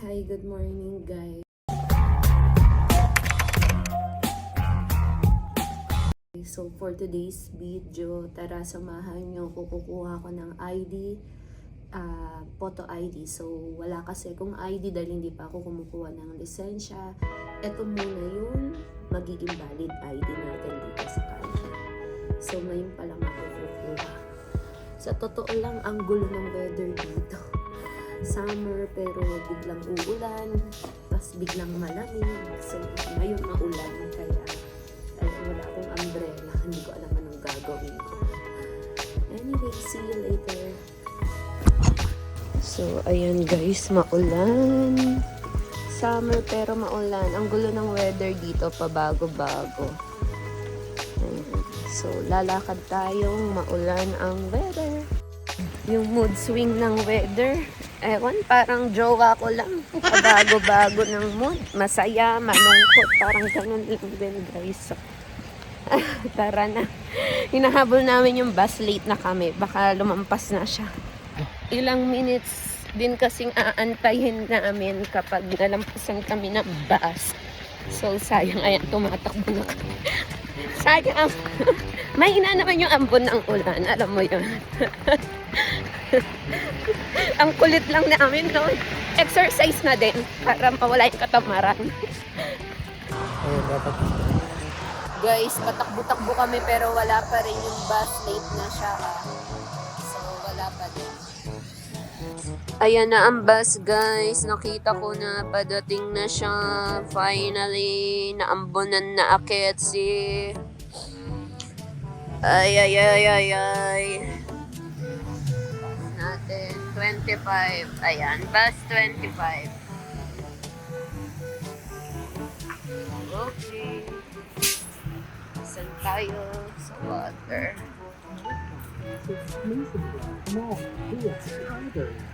Hi, good morning guys. So for today's video, tara samahan nyo ko, kukuha ko ng ID, photo ID. So wala kasi kung ID dahil hindi pa ako kumukuha ng lisensya. Ito muna yung magiging valid ID natin dito sa Canada. So ngayon pa lang ako kukuha. Sa totoo lang, ang gulo ng weather dito. Summer pero biglang uulan, tapos biglang malamig. So ngayon maulan kaya wala akong umbrella. Hindi ko alam anong gagawin ko. Anyway, see you later. So ayan guys, maulan. Summer pero maulan. Ang gulo ng weather dito, pabago-bago. So lalakad tayong maulan ang weather. Yung mood swing ng weather, ewan, parang jowa ko lang. Bago-bago ng mood. Masaya, malungkot. Parang ganun lang din, guys. So, tara na. Hinahabol namin yung bus. Late na kami. Baka lumampas na siya. Ilang minutes din kasing aantayin namin kapag nalampasan kami ng bus. So, sayang. Ayan, tumatakbo na kami. Sayang. Mahina naman yung ambon ng ulan. Alam mo yun. Ang kulit lang namin noon. Exercise na din para mawala yung katamaran. Guys, patakbo-takbo kami pero wala pa rin yung bus. Late na siya. So, wala pa din. Ayan na ang bus, guys. Nakita ko na padating na siya. Finally, naambunan na akit si... Ay. Natin, 25. Ayan, bus 25. Okay. Saan tayo? Sa water.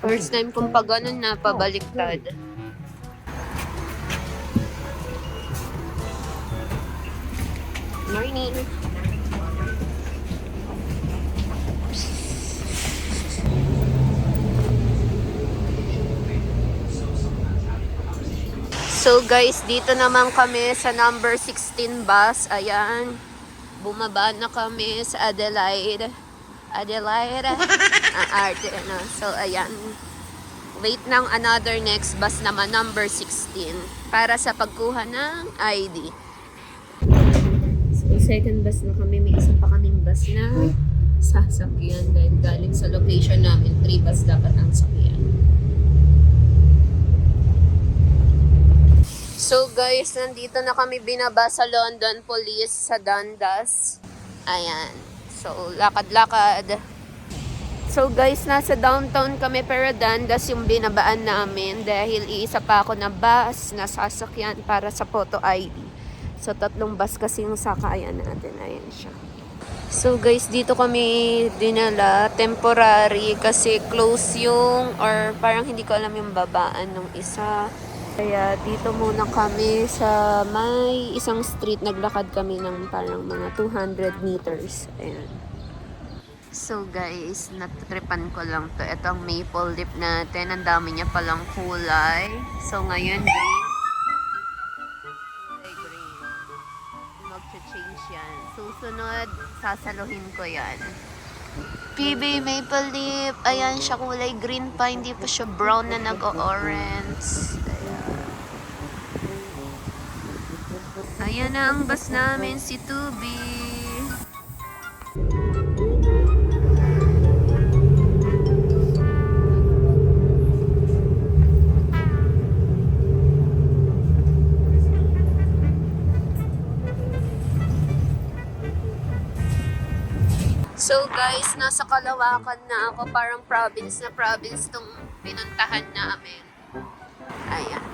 First time kung pa ganun na pabaliktad. Morning. So guys, dito naman kami sa number 16 bus. Ayan. Bumaba na kami sa Adelaide. Adelaide. Ang arte na. So ayan. Wait ng another next bus naman, number 16. Para sa pagkuha ng ID. So second bus na kami. May isa pa kaming bus na sasakyan. Dahil galing sa location namin, 3 bus dapat ang sakyan. So guys, nandito na kami binaba sa London Police sa Dundas. Ayan. So, lakad-lakad. So guys, nasa downtown kami pero Dundas yung binabaan namin dahil iisa pa ako na bus na sasakyan para sa photo ID. So, 3 bus kasi yung sakayan natin. Ayan siya. So guys, dito kami dinala temporary kasi close yung or parang hindi ko alam yung babaan ng isa. Kaya dito muna kami sa may isang street. Naglakad kami ng parang mga 200 meters. Ayan. So guys, natatripan ko lang to. Ito ang maple leaf natin. Ang dami niya palang kulay. So ngayon, green. Kulay green. Mag-change yan. Susunod, sasaluhin ko yan. PB maple leaf. Ayan siya, kulay green pa. Hindi pa siya brown na nag-orange. Ayan na ang bus namin, si Tubi. So guys, nasa Kalawakan na ako. Parang province na province tong pinuntahan namin. Ayan.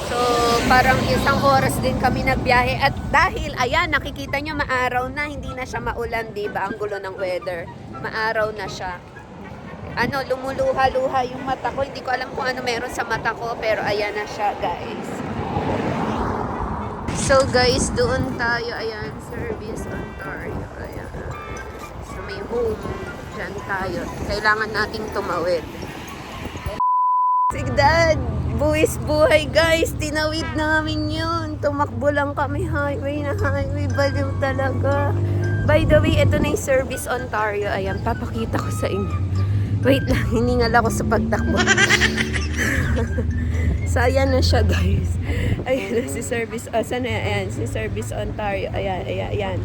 So, parang isang oras din kami nagbiyahe. At dahil, ayan, nakikita nyo, maaraw na. Hindi na siya maulan, diba? Ang gulo ng weather. Maaraw na siya. Ano, lumuluha-luha yung mata ko. Hindi ko alam kung ano meron sa mata ko. Pero ayan na siya, guys. So, guys, doon tayo. Ayan, Service Ontario. Ayan. So, may home. Diyan tayo. Kailangan nating tumawid. Sigdad! Buwis buhay guys, tinawid namin yun. Tumakbo lang kami, highway na highway, baliw talaga. By the way, ito na yung Service Ontario. Ayan, papakita ko sa inyo. Wait lang, hiningal ako sa pagtakbo. So, ayan na siya guys. Ayan na si Service, saan na? Ayan, si Service Ontario. Ayan, ayan, ayan.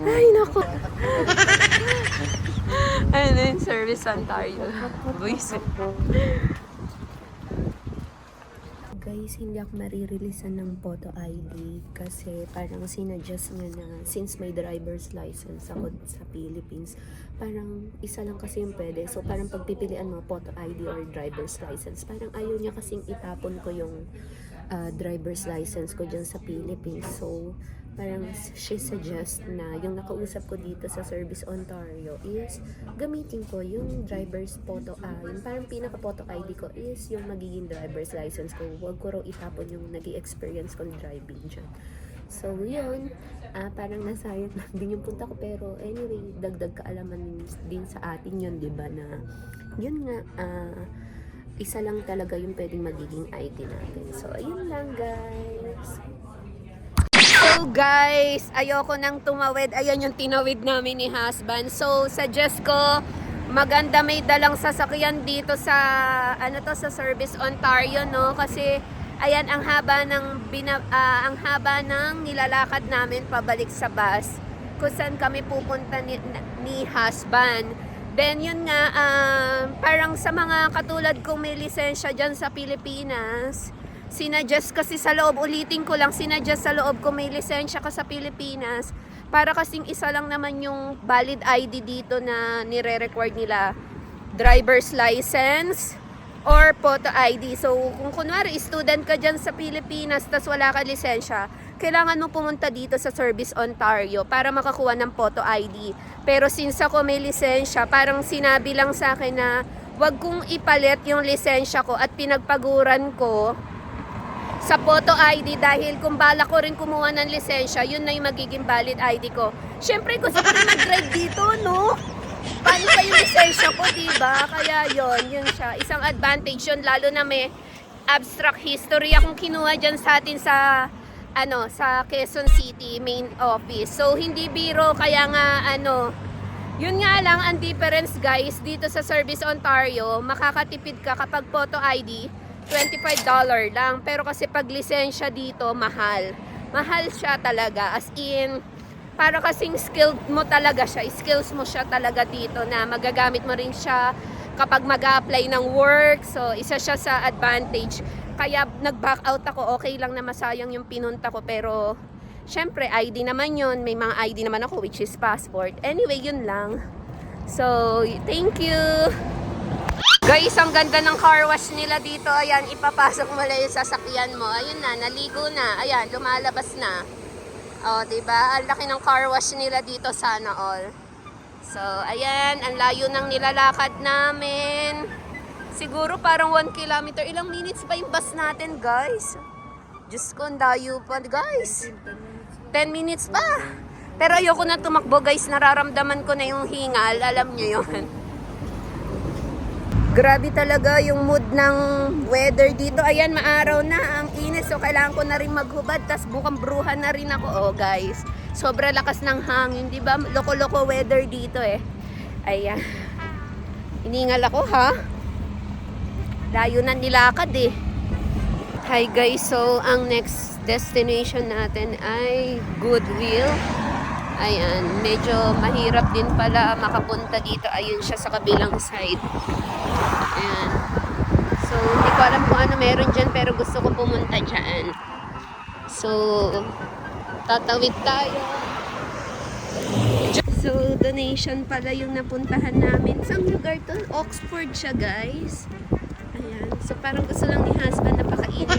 Ay, naku. Ayan na yung Service Ontario. Buwis. Guys, hindi ako marireleasan ng photo ID kasi parang sinadjust nga na since may driver's license ako sa Philippines, parang isa lang kasi yung pwede. So parang pagpipilian mo photo ID or driver's license, parang ayaw niya kasing itapon ko yung driver's license ko dyan sa Philippines. So parang she suggest na yung nakausap ko dito sa Service Ontario is gamitin ko yung driver's photo, yung parang pinaka-photo ID ko is yung magiging driver's license ko. Huwag ko raw itapon yung nag-i-experience kong driving dyan. So yun, parang nasayang lang din yung punta ko, pero anyway, dagdag kaalaman din sa atin yun, diba, na yun nga, isa lang talaga yung pwedeng magiging ID natin. So ayun lang guys. So guys, ayoko nang tumawid. Ayan yung tinawid namin ni husband. So suggest ko, maganda may dalang sasakyan dito sa sa Service Ontario, no? Kasi ayan ang haba ng nilalakad namin pabalik sa bus kung saan kami pupunta ni husband. Then yun nga, parang sa mga katulad kong may lisensya dyan sa Pilipinas, sinadjust kasi sa loob, ulitin ko lang, sinadjust sa loob kung may lisensya ka sa Pilipinas, para kasing isa lang naman yung valid ID dito na nire-record nila, driver's license or photo ID. So kung kunwari student ka dyan sa Pilipinas tas wala ka lisensya, kailangan mo pumunta dito sa Service Ontario para makakuha ng photo ID. Pero since ako may lisensya, parang sinabi lang sa akin na wag kong ipalit yung lisensya ko at pinagpaguran ko sa photo ID dahil kung bala ko rin kumuha ng lisensya, yun na yung magiging valid ID ko. Siyempre, gusto ko rin mag-drive dito, no? Paano pa yung lisensya ko, diba? Kaya yun siya. Isang advantage yun, lalo na may abstract history akong kinuha dyan sa atin sa Quezon City main office. So, hindi biro, kaya nga, yun nga lang, ang difference, guys, dito sa Service Ontario, makakatipid ka kapag photo ID, $25 lang. Pero kasi pag lisensya dito, mahal. Mahal siya talaga. As in, para kasing skilled mo talaga siya. Skills mo siya talaga dito na magagamit mo rin siya kapag mag-a-apply ng work. So, isa siya sa advantage. Kaya nag-back out ako. Okay lang na masayang yung pinunta ko. Pero, syempre, ID naman yun. May mga ID naman ako, which is passport. Anyway, yun lang. So, thank you! Guys, ang ganda ng car wash nila dito. Ayan, ipapasok mo lang yung sasakyan mo. Ayun na, naligo na. Ayan, lumalabas na. O, diba? Ang laki ng car wash nila dito, sana all. So, ayan, ang layo ng nilalakad namin. Siguro parang 1 kilometer. Ilang minutes pa yung bus natin, guys? Diyos ko, ang layo pa, guys. 10 minutes pa. Pero ayoko na tumakbo, guys. Nararamdaman ko na yung hingal. Alam nyo yun. Grabe talaga yung mood ng weather dito. Ayan, maaraw na. Ang init. So, kailangan ko na rin maghubad. Tas bukang bruhan na rin ako. Oh, guys. Sobra lakas ng hangin. Diba? Loko-loko weather dito eh. Ayan. Hiningal ako, ha? Layo na nilakad eh. Hi, guys. So, ang next destination natin ay Goodwill. Ayan, medyo mahirap din pala makapunta dito. Ayun siya sa kabilang side. Ayan. So, hindi ko alam kung ano meron dyan, pero gusto ko pumunta dyan. So, tatawid tayo. So, donation pala yung napuntahan namin. Saan lugar to? Oxford siya, guys. Ayan. So, parang gusto lang ni husband na pakainin.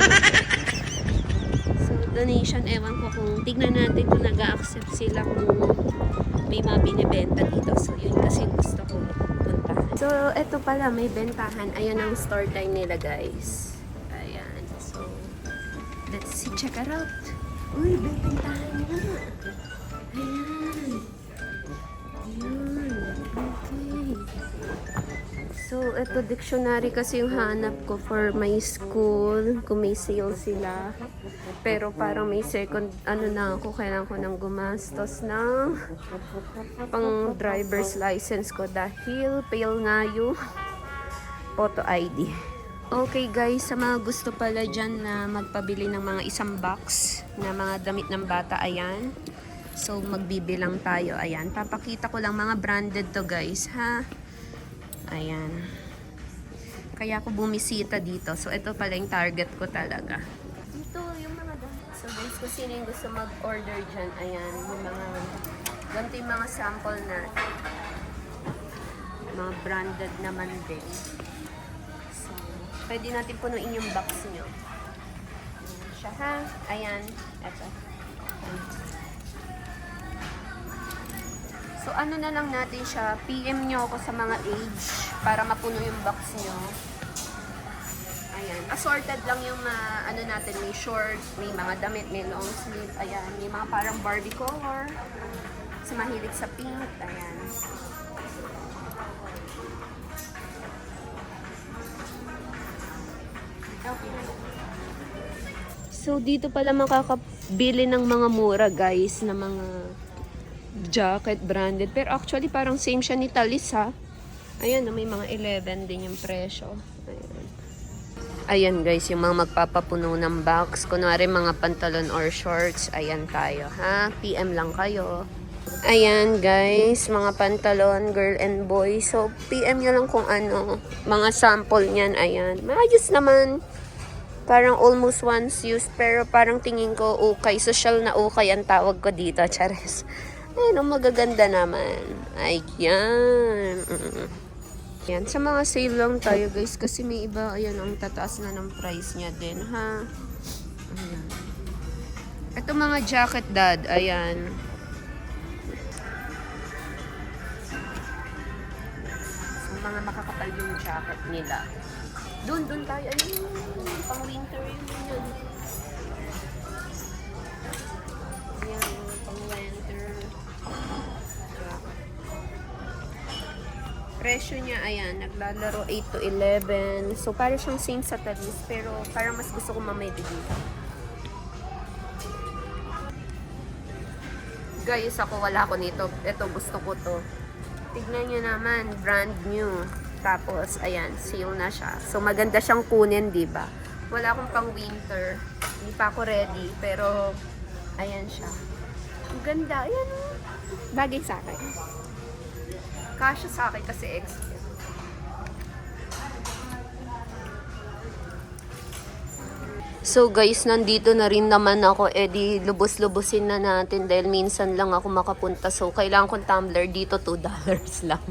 Donation, ewan ko kung tignan natin kung nag-a-accept sila kung may mga binibenta dito. So, yun kasi gusto ko puntahan. So, eto pala, may bentahan. Ayan ang store time nila, guys. Ayan. So, let's see, check it out. Uy, may bentahan na. Ayan. Ayan. Okay. So, ito dictionary kasi yung hanap ko for my school. Kung may sale sila. Pero parang may second, na ako, kailangan ko nang gumastos ng pang driver's license ko dahil fail nga yung photo ID. Okay guys, sa mga gusto pala dyan na magpabili ng mga isang box na mga damit ng bata, ayan. So, magbibilang tayo, ayan. Papakita ko lang mga branded to guys, ha? Ayan. Kaya ako bumisita dito. So, ito pala yung target ko talaga. Dito, yung mga damit. So, guys, kung sino yung gusto mag-order dyan, ayan. Yung mga, ganito yung mga sample na mga branded naman din. So, pwede natin punuin yung box nyo. Ayan siya, ha? Ayan. Ito. Ayan. So, ano na lang natin siya, PM nyo ako sa mga age para mapuno yung box nyo. Ayan. Assorted lang yung ano natin, may short, may mga damit, may long sleeve, ayan. May mga parang Barbie color. Sa mahilig sa pink, ayan. Okay. So, dito pala makakabili ng mga mura, guys, na mga jacket branded. Pero actually, parang same siya ni Talis, ha? Ayan, may mga 11 din yung presyo. Ayan. Ayan, guys, yung mga magpapapuno ng box. Kunwari, mga pantalon or shorts. Ayan tayo, ha? PM lang kayo. Ayan, guys, mga pantalon, girl and boy. So, PM nyo lang kung ano. Mga sample niyan, ayan. Maayos naman. Parang almost once used, pero parang tingin ko okay. Social na okay ang tawag ko dito, chares. Ayan, magaganda naman. Ayan. Ayan, sa mga sale lang tayo guys, kasi may iba, ayan, ang tataas na ng price niya din, ha? Ayan. Ito mga jacket, dad, ayan. So, mga makakapal yung jacket nila. Doon tayo, ayun, pang winter yun. Ayan, pang winter. Presyo niya, ayan, naglalaro 8 to 11. So, parang siyang same sa Talis, pero parang mas gusto ko mamay dito. Guys, ako wala ko nito. Ito, gusto ko to. Tignan nyo naman, brand new. Tapos, ayan, sale na siya. So, maganda siyang kunin, diba? Wala akong pang winter. Hindi pa ako ready, pero, ayan siya. Ang ganda, ayan. Bagay sa akin. Kasya sa akin kasi extra. So guys, nandito na rin naman ako. Di lubos-lubusin na natin dahil minsan lang ako makapunta. So kailangan kong tumbler dito, $2 lang.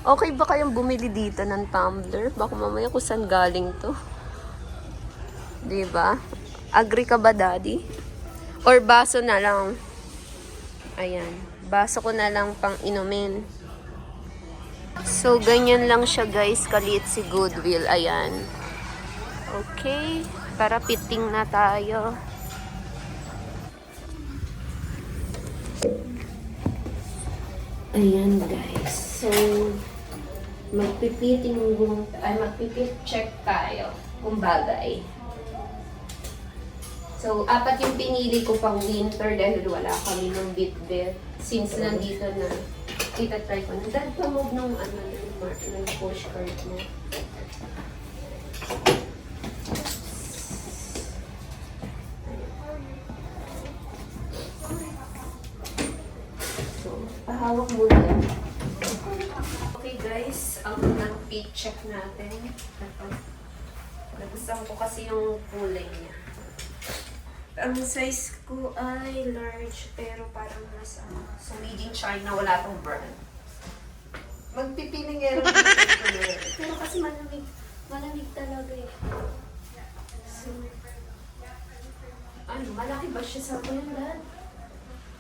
Okay ba kayong bumili dito ng tumbler? Baka mamaya kung saan galing to. Diba? Agree ka ba, daddy? Or baso na lang? Ayan. Baso ko na lang pang inumin. So, ganyan lang siya guys. Kaliit si Goodwill. Ayan. Okay. Para fitting na tayo. Ayan guys. So, magpipit check tayo kung bagay. So, 4 yung pinili ko pang winter dahil wala kami ng bit-bit. Since nandito na, itatry ko na. Dahil pamog ng push cart mo. So, pahawak muna yan. Okay guys, ang unang fit check natin. Ito. Nagustuhan ko kasi yung kulay niya. Ang size ko ay large, pero parang nasa so made in China, wala tong brand. Magpipiling erong pero kasi malamig talaga eh. So, ano, malaki ba siya sa kuya, dad?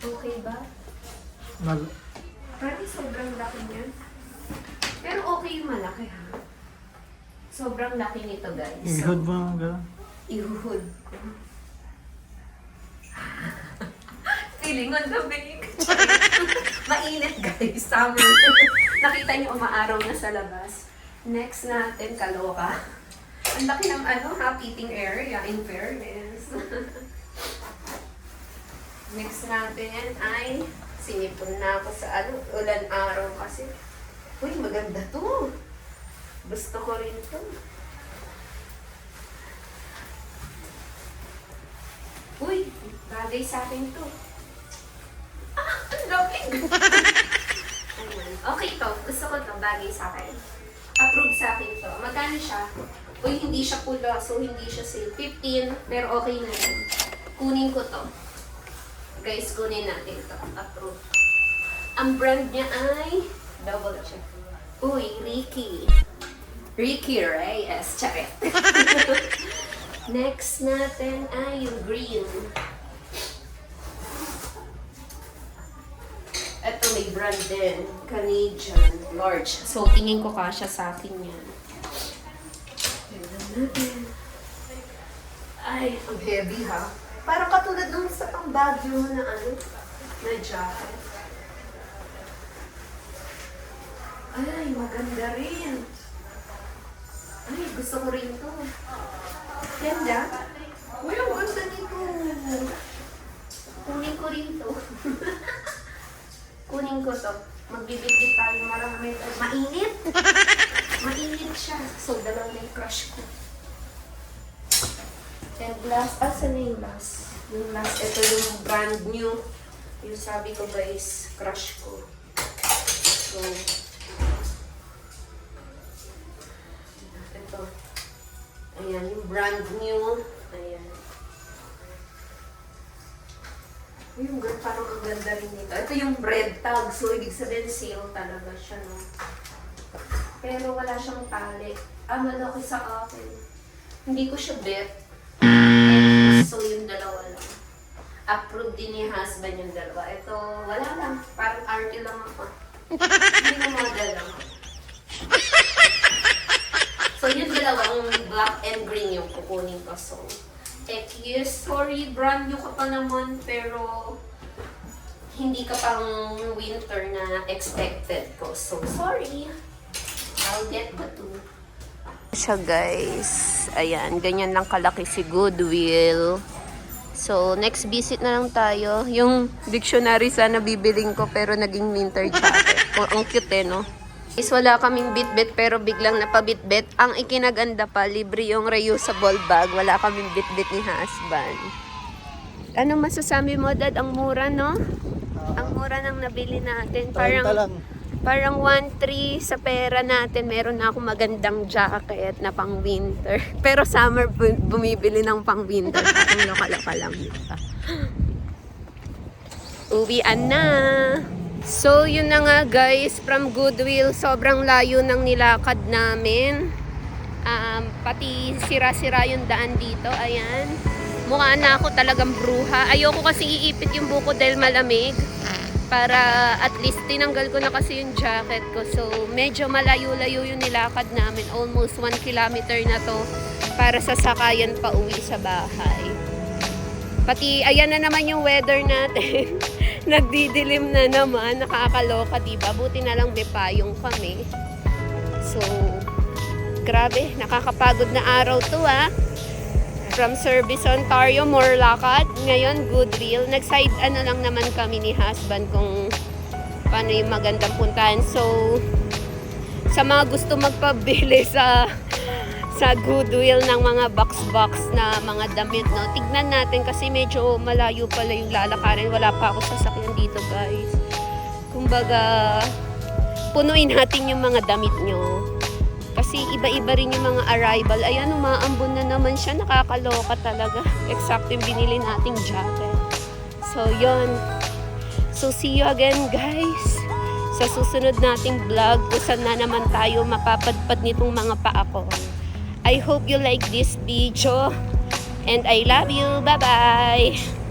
Okay ba? Parang sobrang laki niya. Pero okay yung malaki, ha? Sobrang laki nito, guys. Ihud mo ang gano'n? Ihud ko. Feeling on the bake. Mainit guys, summer. Nakita niyo umaaraw na sa labas. Next natin, kaloka. Ang laki ng heating area, in fairness. Next natin ay sinipon na ako sa ulan araw kasi. Uy, maganda to. Gusto ko rin to. Uy, bagay sa akin to. Ang lamig! Ayan. Okay to. Gusto ko to. Bagay sa akin. Approve sa akin to. Magkano siya? Uy, hindi siya pula. So, hindi siya sale. 15. Pero okay na yan. Kunin ko to. Guys, kunin natin to. Approve. Ang brand niya ay double check. Uy, Ricky. Ricky Reyes. Charet. Next natin ay yung green. Ito may brand din. Canadian. Large. So, tingin ko kasya sa akin yan. Tignan natin. Ay, ang heavy ha. Parang katulad nung sa pang-Baguio na na jacket. Ay, maganda rin. Ay, gusto ko rin to. Ganda. Uy, ang ganda nito. Kunin ko rin to. Kunin ko to. Magbibigit tayo marami. Mainit. Mainit siya. So, dalawang na yung crush ko. And last, saan na yung last? Yung last, ito yung brand new. Yung sabi ko guys, crush ko. So, ito. Ayan, yung brand new. Ayan. Yung parang ang ganda rin nito. Ito yung red tag. So, ibig sabihin sale talaga siya, no? Pero wala siyang tali. Malaki sa akin. Hindi ko siya bet. So, yung dalawa lang. Approved din ni husband yung dalawa. Ito, wala lang. Parang arty lang ako. Hindi na model lang. So, yung dalawang black and green yung kukunin ko. So, yes, sorry, brand new ka pa naman, pero hindi ka pang winter na expected ko. So, sorry. I'll get the two. Siya guys. Ayan, ganyan lang kalaki si Goodwill. So, next visit na lang tayo. Yung dictionary sana bibiling ko pero naging winter jacket. Ang cute no? Guys, wala kaming bit-bit pero biglang napabit-bit. Ang ikinaganda pa, libre yung reusable bag. Wala kaming bit-bit ni husband. Anong masasabi mo, Dad? Ang mura, no? Ang mura nang nabili natin. Parang 1-3 sa pera natin. Meron na akong magandang jacket na pang winter. Pero summer bumibili ng pang winter. Parang loka-loka lang dito. Uwian na. So, yun na nga guys. From Goodwill, sobrang layo ng nilakad namin. Pati sira-sira yung daan dito. Ayan. Mukha na ako talagang bruha. Ayoko kasi iipit yung buko dahil malamig. Para at least tinanggal ko na kasi yung jacket ko. So, medyo malayo-layo yung nilakad namin. Almost 1 kilometer na to para sa sakayan pa uwi sa bahay. Pati, ayan na naman yung weather natin. Nagdidilim na naman. Nakakaloka, diba? Buti na lang depayong kami. So, grabe. Nakakapagod na araw to, From Service Ontario, more lakad. Ngayon, Goodwill. Nag-side lang naman kami ni husband kung paano yung magandang puntahan. So, sa mga gusto magpabili sa Goodwill ng mga box-box na mga damit, no? Tignan natin kasi medyo malayo pala yung lalakarin. Wala pa ako sasakyan dito, guys. Kumbaga, punuin natin yung mga damit nyo. Kasi iba-iba rin yung mga arrival. Ayan, umaambon na naman siya. Nakakaloka talaga. Eksakto yung binili nating jacket. So, yun. So, see you again, guys. Sa susunod nating vlog, kung saan na naman tayo mapapadpad nitong mga paa ko. I hope you like this video. And I love you. Bye-bye!